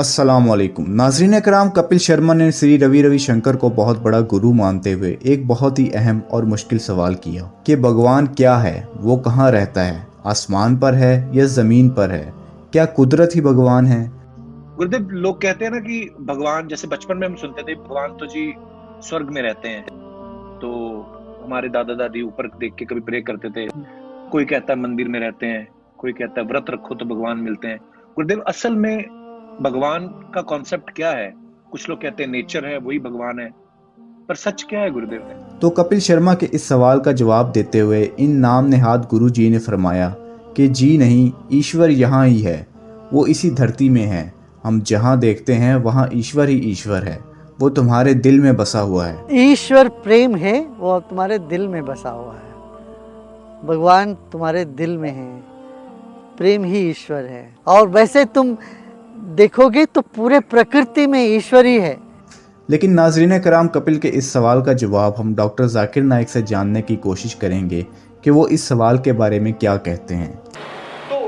अस्सलामुअलैकुम नाज़रीन कराम। कपिल शर्मा ने श्री रवि रविशंकर को बहुत बड़ा गुरु मानते हुए एक बहुत ही अहम और मुश्किल सवाल किया कि भगवान क्या है, वो कहाँ रहता है, आसमान पर है या ज़मीन पर है, क्या कुदरत ही भगवान है। गुरुदेव, लोग कहते हैं ना कि भगवान, जैसे बचपन में हम सुनते थे भगवान तो जी स्वर्ग में रहते हैं। तो हमारे दादा दादी ऊपर देख के कभी प्रे करते थे। कोई कहता है मंदिर में रहते हैं, कोई कहता है व्रत रखो तो भगवान मिलते हैं। गुरुदेव, असल में भगवान का कॉन्सेप्ट क्या है? कुछ लोग कहते हैं नेचर है वही भगवान है, पर सच क्या है गुरुदेव ने? तो कपिल शर्मा के इस सवाल का जवाब देते हुए इन नाम नेहाद गुरु जी ने फरमाया कि जी नहीं, ईश्वर यहाँ ही है, वो इसी धरती में है। हम जहाँ देखते हैं वहाँ ईश्वर ही ईश्वर है, वो तुम्हारे दिल में बसा हुआ है। ईश्वर प्रेम है, वो तुम्हारे दिल में बसा हुआ है। भगवान तुम्हारे दिल में है, प्रेम ही ईश्वर है। और वैसे तुम देखोगे तो पूरे प्रकृति में ईश्वर ही है। लेकिन नाजरीन कराम, कपिल के इस सवाल का जवाब हम डॉक्टर जाकिर नाइक से जानने की कोशिश करेंगे कि वो इस सवाल के बारे में क्या कहते हैं। तो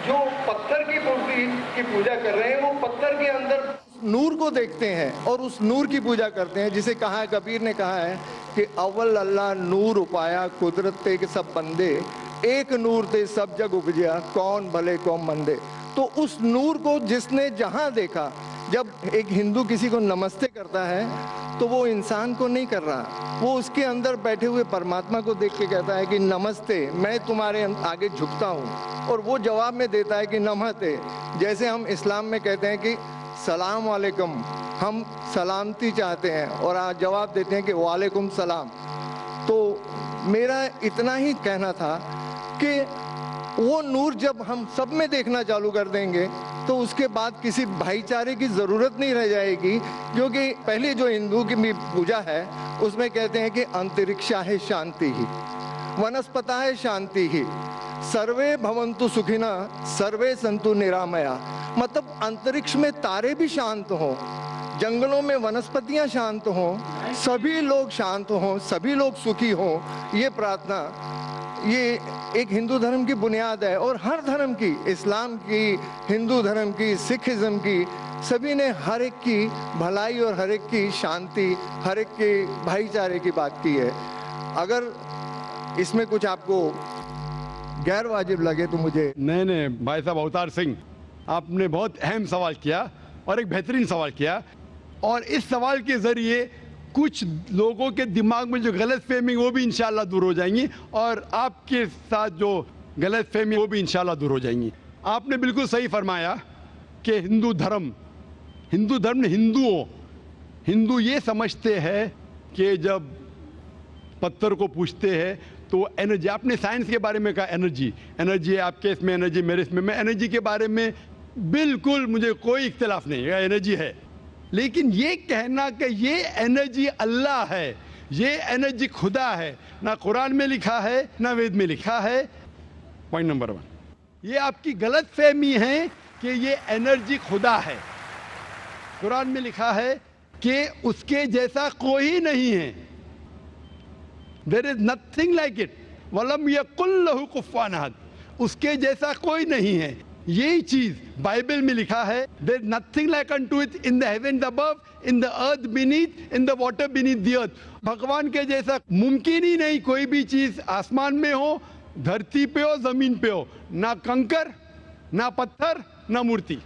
जो पत्थर की मूर्ति की पूजा कर रहे हैं वो पत्थर के अंदर नूर को देखते हैं और उस नूर की पूजा करते हैं, जिसे कहा है, कबीर ने कहा है कि अव्वल अल्लाह नूर उपाया कुदरत ते के सब बंदे, एक नूर ते सब जग उपजया कौन भले कौन मंदे। तो उस नूर को जिसने जहां देखा, जब एक हिंदू किसी को नमस्ते करता है तो वो इंसान को नहीं कर रहा, वो उसके अंदर बैठे हुए परमात्मा को देख के कहता है कि नमस्ते, मैं तुम्हारे आगे झुकता हूँ। और वो जवाब में देता है कि नमस्ते। जैसे हम इस्लाम में कहते हैं कि सलाम वालेकुम, हम सलामती चाहते हैं और आज जवाब देते हैं कि वालेकुम सलाम। तो मेरा इतना ही कहना था कि वो नूर जब हम सब में देखना चालू कर देंगे तो उसके बाद किसी भाईचारे की ज़रूरत नहीं रह जाएगी, क्योंकि पहले जो हिंदू की पूजा है उसमें कहते हैं कि अंतरिक्षा है शांति ही, वनस्पता है शांति ही, सर्वे भवन्तु सुखिना सर्वे संतु निरामया। मतलब अंतरिक्ष में तारे भी शांत हों, जंगलों में वनस्पतियां शांत हों, सभी लोग शांत हों, सभी लोग सुखी हों, ये प्रार्थना, ये एक हिंदू धर्म की बुनियाद है। और हर धर्म की, इस्लाम की, हिंदू धर्म की, सिखिज्म की, सभी ने हर एक की भलाई और हर एक की शांति, हर एक के भाईचारे की बात की है। अगर इसमें कुछ आपको गैर वाजिब लगे तो मुझे। नहीं, भाई साहब अवतार सिंह, आपने बहुत अहम सवाल किया और एक बेहतरीन सवाल किया। और इस सवाल के ज़रिए कुछ लोगों के दिमाग में जो गलत फहमी वो भी इंशाल्लाह दूर हो जाएंगी, और आपके साथ जो गलत फहमी वो भी इंशाल्लाह दूर हो जाएंगी। आपने बिल्कुल सही फरमाया कि हिंदू धर्म ने हिंदू ये समझते हैं कि जब पत्थर को पूछते हैं तो एनर्जी, आपने साइंस के बारे में कहा एनर्जी है, आपके इसमें एनर्जी, मेरे इसमें, मैं एनर्जी के बारे में बिल्कुल मुझे कोई इख्तिलाफ नहीं है, एनर्जी है। लेकिन ये कहना कि ये एनर्जी अल्लाह है, ये एनर्जी खुदा है, ना कुरान में लिखा है ना वेद में लिखा है। पॉइंट नंबर 1, ये आपकी गलत फहमी है कि ये एनर्जी खुदा है। कुरान में लिखा है कि उसके जैसा कोई नहीं है, there is nothing like it, वलम यकुल लहू कुफुवन अहद, उसके जैसा कोई नहीं है। यही चीज बाइबल में लिखा है, there is nothing like unto it in the heavens above, in the earth beneath, in the water beneath the earth. भगवान के जैसा मुमकिन ही नहीं कोई भी चीज, आसमान में हो, धरती पे हो, जमीन पे हो, ना कंकर, ना पत्थर, ना मूर्ति।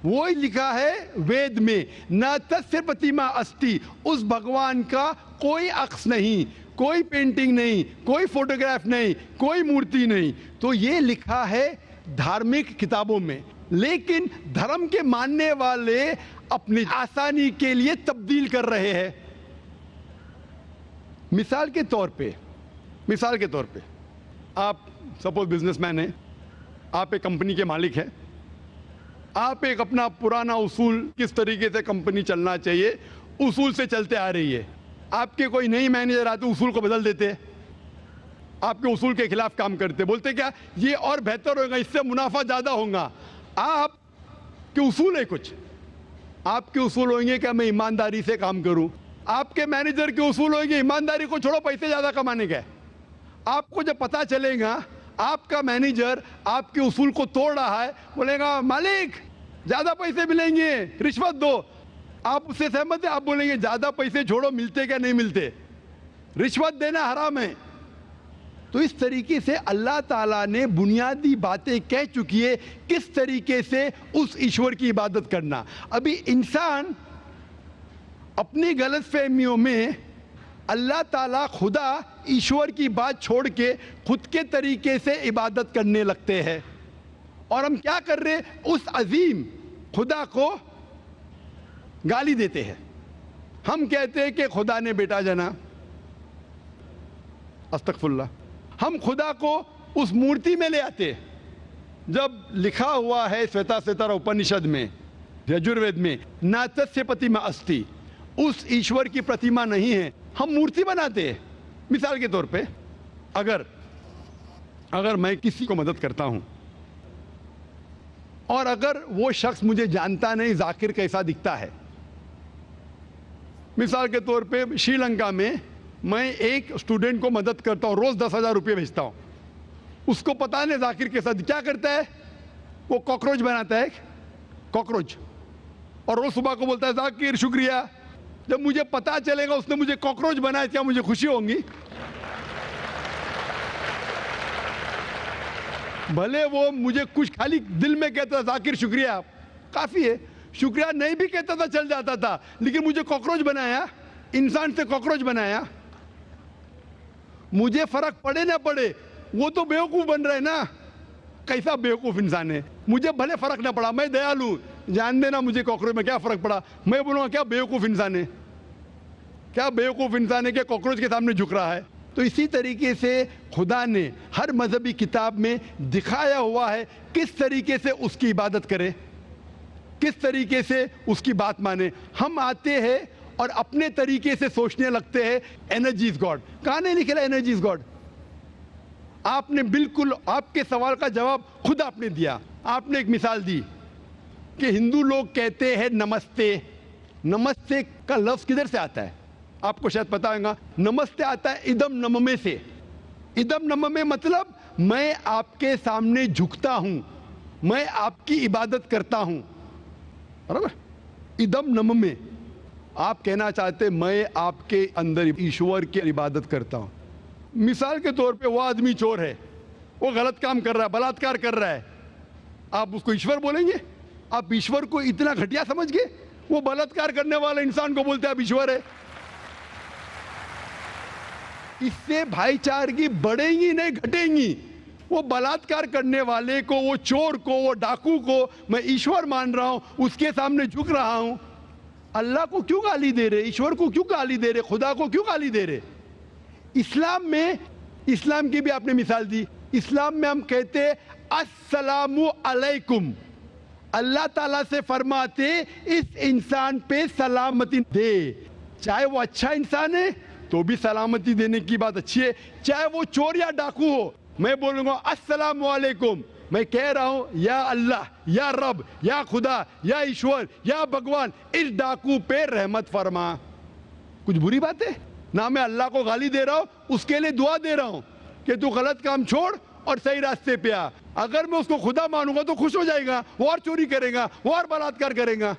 वो ही लिखा है वेद में, न तस्य प्रतिमा अस्ति, उस भगवान का कोई अक्स नहीं, कोई पेंटिंग नहीं, कोई फोटोग्राफ नहीं, कोई मूर्ति नहीं। तो ये लिखा है धार्मिक किताबों में। लेकिन धर्म के मानने वाले अपनी आसानी के लिए तब्दील कर रहे हैं। मिसाल के तौर पे आप सपोज बिजनेसमैन हैं, आप एक कंपनी के मालिक हैं, आप एक अपना पुराना उसूल, किस तरीके से कंपनी चलना चाहिए, उसूल से चलते आ रही है। आपके कोई नई मैनेजर आते उसूल को बदल देते हैं, आपके उसूल के खिलाफ काम करते, बोलते क्या ये और बेहतर होगा, इससे मुनाफा ज्यादा होगा। आपके उसूल है कुछ, आपके उसूल होंगे कि मैं ईमानदारी से काम करूं, आपके मैनेजर के उसूल होंगे ईमानदारी को छोड़ो, पैसे ज्यादा कमाने के। आपको जब पता चलेगा आपका मैनेजर आपके उसूल को तोड़ रहा है, बोलेगा मालिक ज्यादा पैसे मिलेंगे, रिश्वत दो। आप उससे सहमत है? आप बोलेंगे ज्यादा पैसे छोड़ो, मिलते क्या नहीं मिलते, रिश्वत देना हराम है। तो इस तरीके से अल्लाह ताला ने बुनियादी बातें कह चुकी है किस तरीके से उस ईश्वर की इबादत करना। अभी इंसान अपनी गलतफहमियों में अल्लाह ताला खुदा ईश्वर की बात छोड़ के खुद के तरीके से इबादत करने लगते हैं। और हम क्या कर रहे, उस अजीम खुदा को गाली देते हैं। हम कहते हैं कि खुदा ने बेटा जना, अस्तगफुरुल्लाह। हम खुदा को उस मूर्ति में ले आते हैं, जब लिखा हुआ है श्वेताश्वेतर उपनिषद में, यजुर्वेद में, नातस्य प्रतिमा अस्ति, उस ईश्वर की प्रतिमा नहीं है, हम मूर्ति बनाते हैं। मिसाल के तौर पे अगर मैं किसी को मदद करता हूं और अगर वो शख्स मुझे जानता नहीं जाकिर कैसा दिखता है, मिसाल के तौर पे श्रीलंका में मैं एक स्टूडेंट को मदद करता हूं, रोज 10,000 रुपये भेजता हूं, उसको पता नहीं जाकिर कैसा, क्या करता है, वो कॉकरोच बनाता है, कॉकरोच, और रोज सुबह को बोलता है जाकिर शुक्रिया। जब मुझे पता चलेगा उसने मुझे कॉकरोच बनाया, क्या मुझे खुशी होगी? भले वो मुझे कुछ खाली दिल में कहता था जाकिर शुक्रिया, काफी है, शुक्रिया नहीं भी कहता था चल जाता था, लेकिन मुझे कॉकरोच बनाया, इंसान से कॉकरोच बनाया। मुझे फर्क पड़े ना पड़े, वो तो बेवकूफ बन रहा है ना, कैसा बेवकूफ इंसान है। मुझे भले फर्क ना पड़ा, मैं दयालु, जान देना मुझे कॉकरोच में क्या फर्क पड़ा, मैं बोलूंगा क्या बेवकूफ इंसान है, क्या बेवकूफ इंसान है कि कॉकरोच के सामने झुक रहा है। तो इसी तरीके से खुदा ने हर मजहबी किताब में दिखाया हुआ है किस तरीके से उसकी इबादत करें, किस तरीके से उसकी बात माने। हम आते हैं और अपने तरीके से सोचने लगते हैं एनर्जी इज गॉड। कहां नहीं लिखा एनर्जी इज गॉड? आपने बिल्कुल आपके सवाल का जवाब खुद आपने दिया। आपने एक मिसाल दी कि हिंदू लोग कहते हैं नमस्ते। नमस्ते का लफ्ज किधर से आता है? आपको शायद पता होगा, नमस्ते आता है इदम नममे से। इदम नममे मतलब मैं आपके सामने झुकता हूं, मैं आपकी इबादत करता हूं, बराबर। इदम नममे, आप कहना चाहते मैं आपके अंदर ईश्वर की इबादत करता हूं। मिसाल के तौर पे वो आदमी चोर है, वो गलत काम कर रहा है, बलात्कार कर रहा है, आप उसको ईश्वर बोलेंगे? आप ईश्वर को इतना घटिया समझ गए? वो बलात्कार करने वाले इंसान को बोलते हैं आप ईश्वर है। इससे भाईचारगी बढ़ेगी नहीं घटेगी। वो बलात्कार करने वाले को, वो चोर को, वो डाकू को मैं ईश्वर मान रहा हूं, उसके सामने झुक रहा हूं। अल्लाह को क्यों गाली दे रहे, ईश्वर को क्यों गाली दे रहे, खुदा को क्यों गाली दे रहे? इस्लाम में, इस्लाम की भी आपने मिसाल दी, इस्लाम में हम कहते अस्सलामु अलैकुम, अल्लाह ताला से फरमाते इस इंसान पे सलामती दे। चाहे वो अच्छा इंसान है तो भी सलामती देने की बात अच्छी है, चाहे वो चोर या डाकू हो। मैं बोलूंगा अस्सलामु अलैकुम, मैं कह रहा हूं या अल्लाह, या रब, या खुदा, या ईश्वर, या भगवान, इस डाकू पे रहमत फरमा। कुछ बुरी बात है ना? मैं अल्लाह को गाली दे रहा हूं, उसके लिए दुआ दे रहा हूं कि तू गलत काम छोड़ और सही रास्ते पे आ। अगर मैं उसको खुदा मानूंगा तो खुश हो जाएगा, वो और चोरी करेगा, वो और बलात्कार करेगा।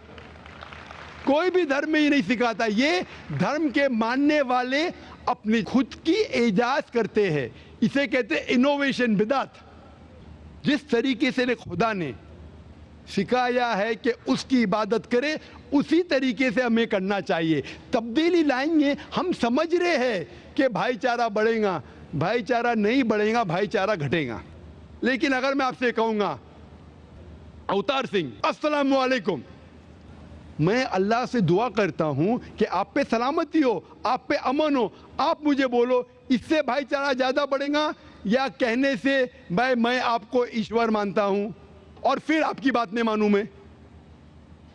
कोई भी धर्म में ही नहीं सिखाता। ये धर्म के मानने वाले अपनी खुद की इजाज करते हैं, इसे कहते हैं इनोवेशन, बिदात। जिस तरीके से खुदा ने सिखाया है कि उसकी इबादत करे, उसी तरीके से हमें करना चाहिए। तब्दीली लाएंगे, हम समझ रहे हैं कि भाईचारा बढ़ेगा, भाईचारा नहीं बढ़ेगा, भाईचारा घटेगा। लेकिन अगर मैं आपसे कहूंगा अवतार सिंह अस्सलाम वालेकुम, मैं अल्लाह से दुआ करता हूं कि आप पे सलामती हो, आप पे अमन हो, आप मुझे बोलो, इससे भाईचारा ज्यादा बढ़ेगा या कहने से भाई मैं आपको ईश्वर मानता हूं और फिर आपकी बात नहीं मानूं मैं?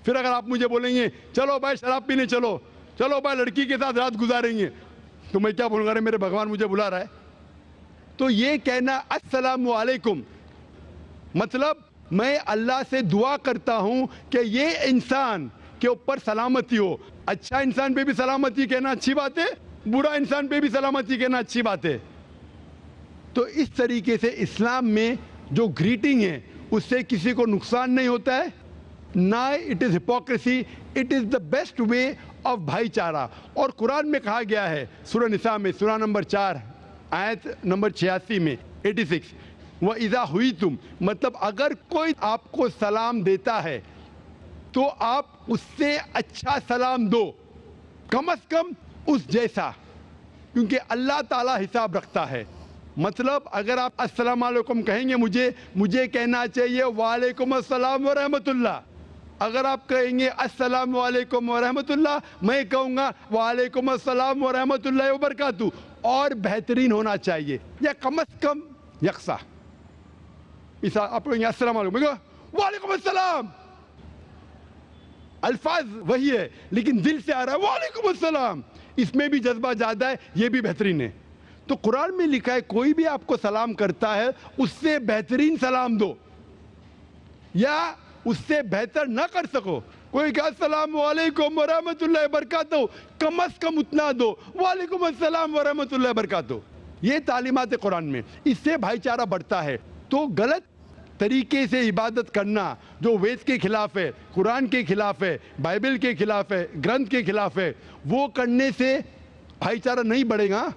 फिर अगर आप मुझे बोलेंगे चलो भाई शराब पीने चलो, चलो भाई लड़की के साथ रात गुजारेंगे, तो मैं क्या बोलूंगा? अरे मेरे भगवान मुझे बुला रहा है। तो ये कहना अस्सलामु अलैकुम मतलब मैं अल्लाह से दुआ करता हूं कि ये इंसान के ऊपर सलामती हो। अच्छा इंसान पे भी सलामती कहना अच्छी बात है, बुरा इंसान पे भी सलामती कहना अच्छी बात है। तो इस तरीके से इस्लाम में जो ग्रीटिंग है उससे किसी को नुकसान नहीं होता है, ना it is hypocrisy, it is the best way of भाईचारा। और कुरान में कहा गया है सूरह निसा में, सूरह नंबर 4 आयत नंबर 86 में 86, वह इज़ा हुई तुम, मतलब अगर कोई आपको सलाम देता है तो आप उससे अच्छा सलाम दो, कम से कम उस जैसा, क्योंकि अल्लाह ताला हिसाब रखता है। मतलब अगर आप अस्सलाम वालेकुम कहेंगे, मुझे कहना चाहिए वालेकुम अस्सलाम व रहमतुल्लाह। अगर आप कहेंगे अस्सलाम वालेकुम व रहमतुल्लाह, मैं कहूँगा वालेकुम अस्सलाम व रहमतुल्लाह व बरकातहू, और बेहतरीन होना चाहिए, या कम से कम यकसा। इस आप कहेंगे अस्सलाम वालेकुम, वालेकुम अस्सलाम, अल्फाज वही है लेकिन दिल से आ रहा है वालेकुम अस्सलाम, इसमें भी जज्बा ज़्यादा है, ये भी बेहतरीन है। तो कुरान में लिखा है कोई भी आपको सलाम करता है उससे बेहतरीन सलाम दो, या उससे बेहतर ना कर सको, कोई कहा अस्सलाम वालेकुम व रहमतुल्लाहि व बरकातहू, कम से कम उतना दो, वालेकुम अस्सलाम व रहमतुल्लाहि व बरकातहू। ये तालीमात है कुरान में, इससे भाईचारा बढ़ता है। तो गलत तरीके से इबादत करना जो वेद के खिलाफ है, कुरान के खिलाफ है, बाइबल के खिलाफ है, ग्रंथ के खिलाफ है, वो करने से भाईचारा नहीं बढ़ेगा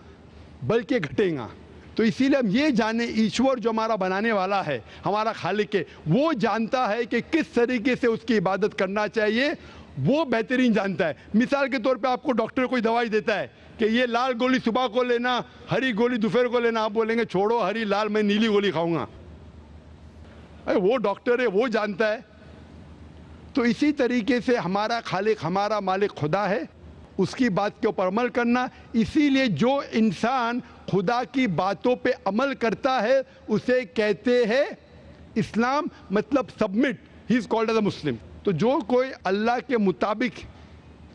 बल्कि घटेगा। तो इसीलिए हम ये जाने ईश्वर जो हमारा बनाने वाला है, हमारा खालिक है, वो जानता है कि किस तरीके से उसकी इबादत करना चाहिए, वो बेहतरीन जानता है। मिसाल के तौर पे आपको डॉक्टर कोई दवाई देता है कि ये लाल गोली सुबह को लेना, हरी गोली दोपहर को लेना, आप बोलेंगे छोड़ो हरी लाल, मैं नीली गोली खाऊंगा। अरे वो डॉक्टर है, वो जानता है। तो इसी तरीके से हमारा खालिक, हमारा मालिक खुदा है, उसकी बात के ऊपर अमल करना। इसीलिए जो इंसान खुदा की बातों पे अमल करता है उसे कहते हैं इस्लाम, मतलब submit, he is called as a Muslim. तो जो कोई अल्लाह के मुताबिक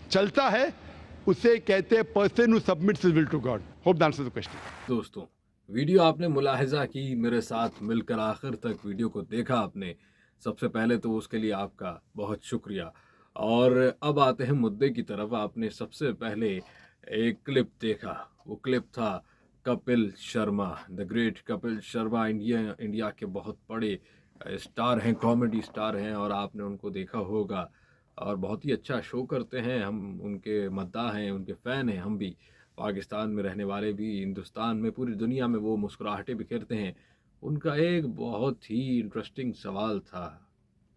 चलता है उसे कहते हैं person who submits his will to God. Hope that answers the question. दोस्तों, वीडियो आपने मुलाहिजा की, मेरे साथ मिलकर आखिर तक वीडियो को देखा आपने, सबसे पहले तो उसके लिए आपका बहुत शुक्रिया। और अब आते हैं मुद्दे की तरफ। आपने सबसे पहले एक क्लिप देखा, वो क्लिप था Kapil Sharma, the great Kapil Sharma, India के बहुत बड़े स्टार हैं, कॉमेडी स्टार हैं, और आपने उनको देखा होगा और बहुत ही अच्छा शो करते हैं। हम उनके मद्दाह हैं, उनके फ़ैन हैं, हम भी, पाकिस्तान में रहने वाले भी, हिंदुस्तान में, पूरी दुनिया में वो मुस्कुराहटें बिखेरते हैं। उनका एक बहुत ही इंटरेस्टिंग सवाल था,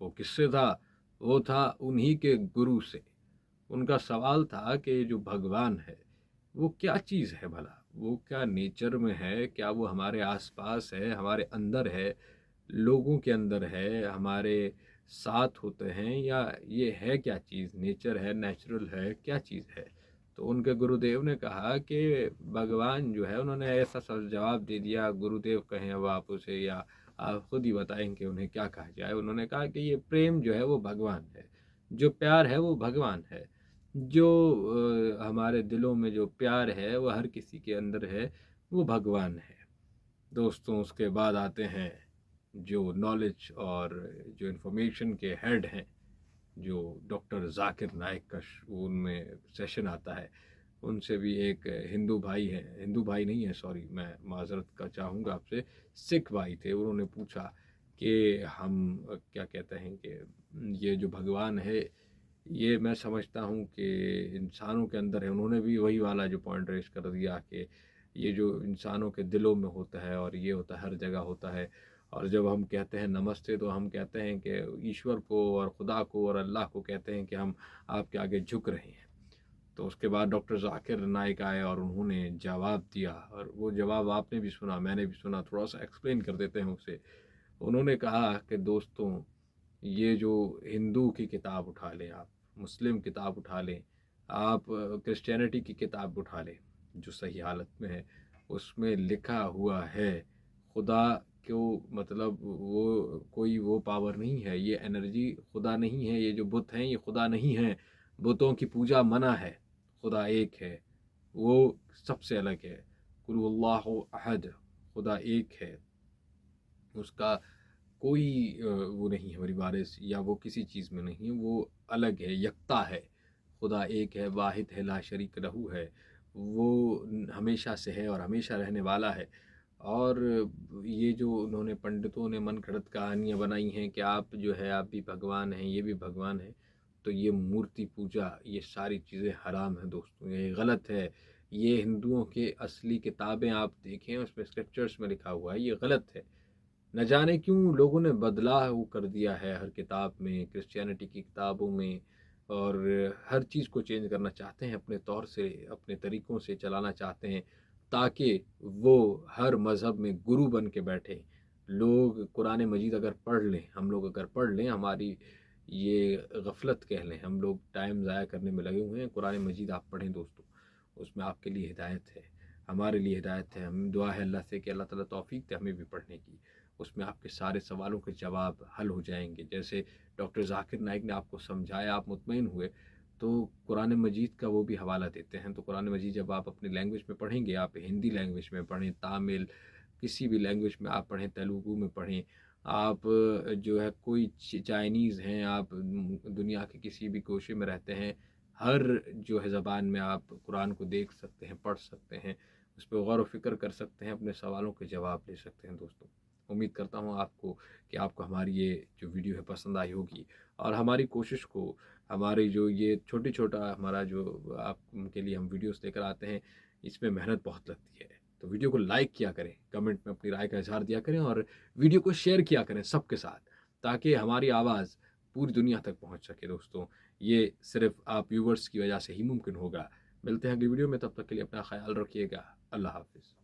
वो किससे था? वो था उन्हीं के गुरु से। उनका सवाल था कि जो भगवान है वो क्या चीज़ है भला? वो क्या नेचर में है? क्या वो हमारे आसपास है, हमारे अंदर है, लोगों के अंदर है, हमारे साथ होते हैं, या ये है क्या चीज़? नेचर है, नेचुरल है, क्या चीज़ है? तो उनके गुरुदेव ने कहा कि भगवान जो है, उन्होंने ऐसा सब जवाब दे दिया, गुरुदेव कहें अब आप उसे या आप खुद ही बताएं कि उन्हें क्या कहा जाए। उन्होंने कहा कि ये प्रेम जो है वो भगवान है, जो प्यार है वो भगवान है, जो हमारे दिलों में जो प्यार है वो हर किसी के अंदर है, वो भगवान है। दोस्तों, उसके बाद आते हैं जो नॉलेज और जो इन्फॉर्मेशन के हेड हैं, जो डॉक्टर जाकिर नाइक का उनमें सेशन आता है, उनसे भी एक हिंदू भाई हैं, हिंदू भाई नहीं है, सॉरी, मैं माजरत का चाहूँगा आपसे, सिख भाई थे। उन्होंने पूछा कि हम क्या कहते हैं कि ये जो भगवान है, ये मैं समझता हूँ कि इंसानों के अंदर है। उन्होंने भी वही वाला जो पॉइंट रेस कर दिया कि ये जो इंसानों के दिलों में होता है और ये होता है, हर जगह होता है। और जब हम कहते हैं नमस्ते, तो हम कहते हैं कि ईश्वर को और खुदा को और अल्लाह को कहते हैं कि हम आपके आगे झुक रहे हैं। तो उसके बाद डॉक्टर जाकिर नाइक आए और उन्होंने जवाब दिया, और वो जवाब आपने भी सुना, मैंने भी सुना, थोड़ा सा एक्सप्लेन कर देते हैं उसे। उन्होंने कहा कि दोस्तों, ये जो हिंदू की किताब उठा लें आप, मुस्लिम किताब उठा लें आप, क्रिश्चियनिटी की किताब उठा लें जो सही हालत में है, उसमें लिखा हुआ है खुदा को, मतलब वो कोई वो पावर नहीं है, ये एनर्जी खुदा नहीं है, ये जो बुत हैं ये खुदा नहीं है, बुतों की पूजा मना है, खुदा एक है, वो सबसे अलग है। कुल अल्लाहु अहद, खुदा एक है, उसका कोई वो नहीं है, हमारी वारिस या वो किसी चीज़ में नहीं है, वो अलग है, यकता है, खुदा एक है, वाहिद है, ला शरीक लहू है, वो हमेशा से है और हमेशा रहने वाला है। और ये जो उन्होंने पंडितों ने मन गढ़ंत कहानियाँ बनाई हैं कि आप जो है आप भी भगवान हैं, ये भी भगवान है, तो ये मूर्ति पूजा, ये सारी चीज़ें हराम हैं दोस्तों, ये गलत है। ये हिंदुओं के असली किताबें आप देखें, उसमें स्क्रिप्चर्स में लिखा हुआ है, ये गलत है। न जाने क्यों लोगों ने बदलाव कर दिया है हर किताब में, क्रिश्चियनिटी की किताबों में, और हर चीज़ को चेंज करना चाहते हैं, अपने तौर से, अपने तरीक़ों से चलाना चाहते हैं, ताकि वो हर मज़हब में गुरु बन के बैठें। लोग कुरान मजीद अगर पढ़ लें, हम लोग अगर पढ़ लें, हमारी ये गफ़लत कह लें, हम लोग टाइम ज़ाया करने में लगे हुए हैं। कुरान मजीद आप पढ़ें दोस्तों, उसमें आपके लिए हिदायत है, हमारे लिए हिदायत है। हम दुआ है अल्लाह से कि अल्लाह ताला तौफ़ीक दे हमें भी पढ़ने की। उसमें आपके सारे सवालों के जवाब हल हो जाएंगे। जैसे डॉक्टर ज़ाकिर नाइक ने आपको समझाया, आप मुतमईन हुए, तो कुरान मजीद का वो भी हवाला देते हैं। तो कुरान मजीद जब आप अपनी लैंग्वेज में पढ़ेंगे, आप हिंदी लैंग्वेज में पढ़ें, तामिल, किसी भी लैंग्वेज में आप पढ़ें, तेलुगु में पढ़ें, आप जो है कोई चाइनीज़ हैं, आप दुनिया के किसी भी गोशे में रहते हैं, हर जो है ज़बान में आप कुरान को देख सकते हैं, पढ़ सकते हैं, उस पर गौर व फिक्र कर सकते हैं, अपने सवालों के जवाब ले सकते हैं दोस्तों। उम्मीद करता हूँ आपको हमारी ये जो वीडियो है पसंद आई होगी, और हमारी कोशिश को, हमारी जो ये छोटा हमारा जो आपके लिए हम वीडियोस लेकर आते हैं, इसमें मेहनत बहुत लगती है। तो वीडियो को लाइक किया करें, कमेंट में अपनी राय का इज़हार दिया करें, और वीडियो को शेयर किया करें सबके साथ, ताकि हमारी आवाज़ पूरी दुनिया तक पहुँच सके दोस्तों। ये सिर्फ आप व्यूवर्स की वजह से ही मुमकिन होगा। मिलते हैं अगली वीडियो में, तब तक के लिए अपना ख्याल रखिएगा। अल्लाह हाफ़िज़।